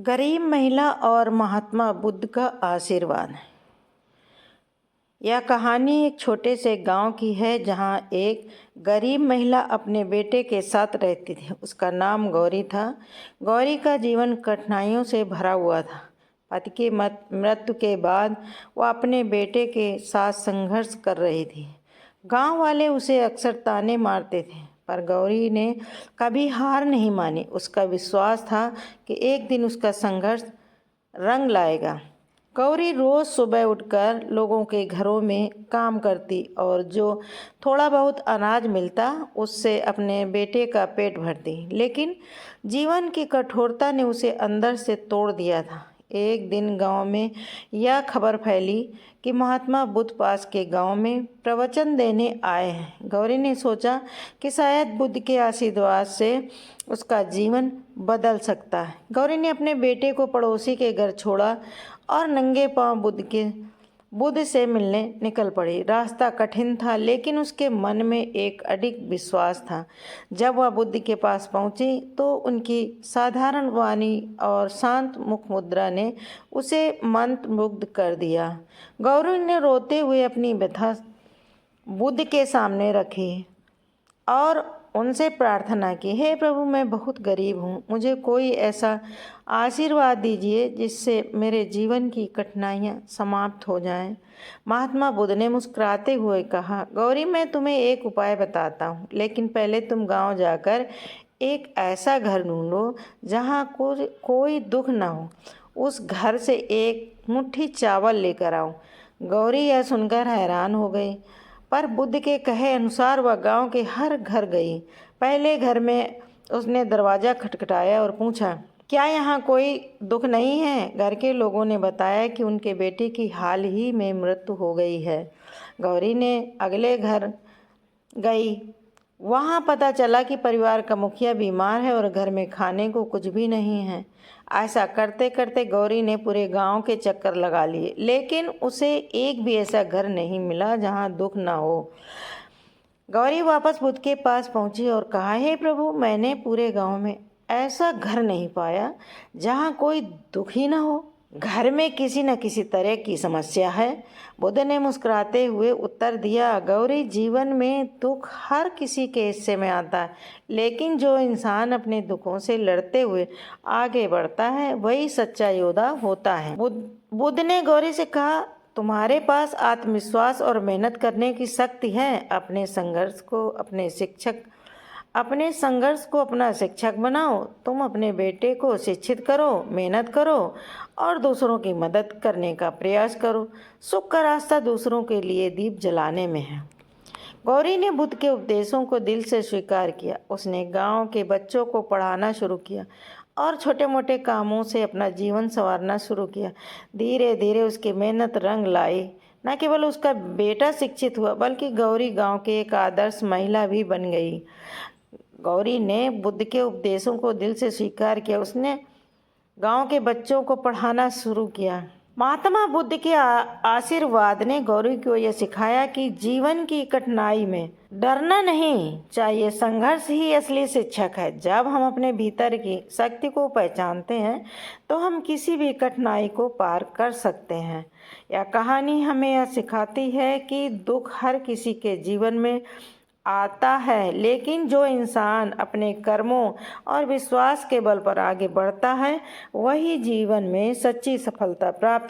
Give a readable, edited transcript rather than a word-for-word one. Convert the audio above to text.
गरीब महिला और महात्मा बुद्ध का आशीर्वाद। यह कहानी एक छोटे से गांव की है जहां एक गरीब महिला अपने बेटे के साथ रहती थी। उसका नाम गौरी था। गौरी का जीवन कठिनाइयों से भरा हुआ था। पति की मृत्यु के बाद वह अपने बेटे के साथ संघर्ष कर रही थी। गांव वाले उसे अक्सर ताने मारते थे, पर गौरी ने कभी हार नहीं मानी। उसका विश्वास था कि एक दिन उसका संघर्ष रंग लाएगा। गौरी रोज़ सुबह उठकर लोगों के घरों में काम करती और जो थोड़ा बहुत अनाज मिलता उससे अपने बेटे का पेट भरती। लेकिन जीवन की कठोरता ने उसे अंदर से तोड़ दिया था। एक दिन गांव में यह खबर फैली कि महात्मा बुद्ध पास के गांव में प्रवचन देने आए हैं। गौरी ने सोचा कि शायद बुद्ध के आशीर्वाद से उसका जीवन बदल सकता है। गौरी ने अपने बेटे को पड़ोसी के घर छोड़ा और नंगे पांव बुद्ध से मिलने निकल पड़ी। रास्ता कठिन था, लेकिन उसके मन में एक अडिग विश्वास था। जब वह बुद्ध के पास पहुंची तो उनकी साधारण वाणी और शांत मुख मुद्रा ने उसे मंत्रमुग्ध कर दिया। गौरी ने रोते हुए अपनी व्यथा बुद्ध के सामने रखी और उनसे प्रार्थना की, हे प्रभु, मैं बहुत गरीब हूँ। मुझे कोई ऐसा आशीर्वाद दीजिए जिससे मेरे जीवन की कठिनाइयाँ समाप्त हो जाएं। महात्मा बुद्ध ने मुस्कुराते हुए कहा, गौरी, मैं तुम्हें एक उपाय बताता हूँ, लेकिन पहले तुम गांव जाकर एक ऐसा घर ढूंढो जहाँ कोई दुख न हो। उस घर से एक मुट्ठी चावल लेकर आओ। गौरी यह सुनकर हैरान हो गई, पर बुद्ध के कहे अनुसार वह गांव के हर घर गई। पहले घर में उसने दरवाज़ा खटखटाया और पूछा, क्या यहाँ कोई दुख नहीं है? घर के लोगों ने बताया कि उनके बेटे की हाल ही में मृत्यु हो गई है। गौरी ने अगले घर गई। वहाँ पता चला कि परिवार का मुखिया बीमार है और घर में खाने को कुछ भी नहीं है। ऐसा करते करते गौरी ने पूरे गांव के चक्कर लगा लिए, लेकिन उसे एक भी ऐसा घर नहीं मिला जहां दुख ना हो। गौरी वापस बुद्ध के पास पहुंची और कहा, हे प्रभु, मैंने पूरे गांव में ऐसा घर नहीं पाया जहां कोई दुख ही ना हो। घर में किसी न किसी तरह की समस्या है। बुद्ध ने मुस्कुराते हुए उत्तर दिया, गौरी, जीवन में दुख हर किसी के हिस्से में आता है, लेकिन जो इंसान अपने दुखों से लड़ते हुए आगे बढ़ता है वही सच्चा योद्धा होता है। बुद्ध ने गौरी से कहा, तुम्हारे पास आत्मविश्वास और मेहनत करने की शक्ति है। अपने संघर्ष को अपना शिक्षक बनाओ। तुम अपने बेटे को शिक्षित करो, मेहनत करो और दूसरों की मदद करने का प्रयास करो। सुख का रास्ता दूसरों के लिए दीप जलाने में है। गौरी ने बुद्ध के उपदेशों को दिल से स्वीकार किया। उसने गांव के बच्चों को पढ़ाना शुरू किया और छोटे मोटे कामों से अपना जीवन संवारना शुरू किया। धीरे धीरे उसकी मेहनत रंग लाई। न केवल उसका बेटा शिक्षित हुआ, बल्कि गौरी गांव की एक आदर्श महिला भी बन गई। गौरी ने बुद्ध के उपदेशों को दिल से स्वीकार किया। उसने गांव के बच्चों को पढ़ाना शुरू किया। महात्मा बुद्ध के आशीर्वाद ने गौरी को यह सिखाया कि जीवन की कठिनाई में डरना नहीं चाहिए। संघर्ष ही असली शिक्षक है। जब हम अपने भीतर की शक्ति को पहचानते हैं तो हम किसी भी कठिनाई को पार कर सकते हैं। यह कहानी हमें यह सिखाती है कि दुख हर किसी के जीवन में आता है, लेकिन जो इंसान अपने कर्मों और विश्वास के बल पर आगे बढ़ता है वही जीवन में सच्ची सफलता प्राप्त